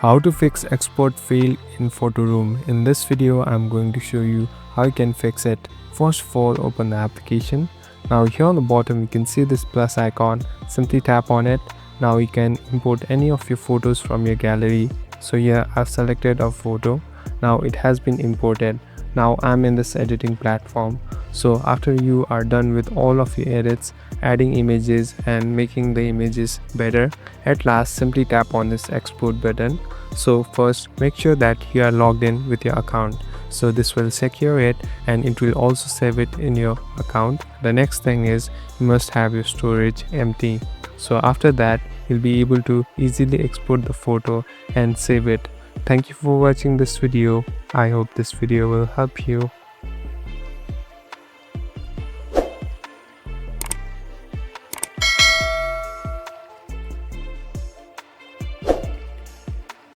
How to fix export fail in Photoroom. In this video, I'm going to show you how you can fix it. First of all, open the application. Now here on the bottom, you can see this plus icon. Simply tap on it. Now you can import any of your photos from your gallery. So here I've selected a photo. Now it has been imported. Now I'm in this editing platform. So after you are done with all of your edits, adding images and making the images better, at last simply tap on this export button. So first make sure that you are logged in with your account. So this will secure it and it will also save it in your account. The next thing is you must have your storage empty. So after that you'll be able to easily export the photo and save it. Thank you for watching this video. I hope this video will help you.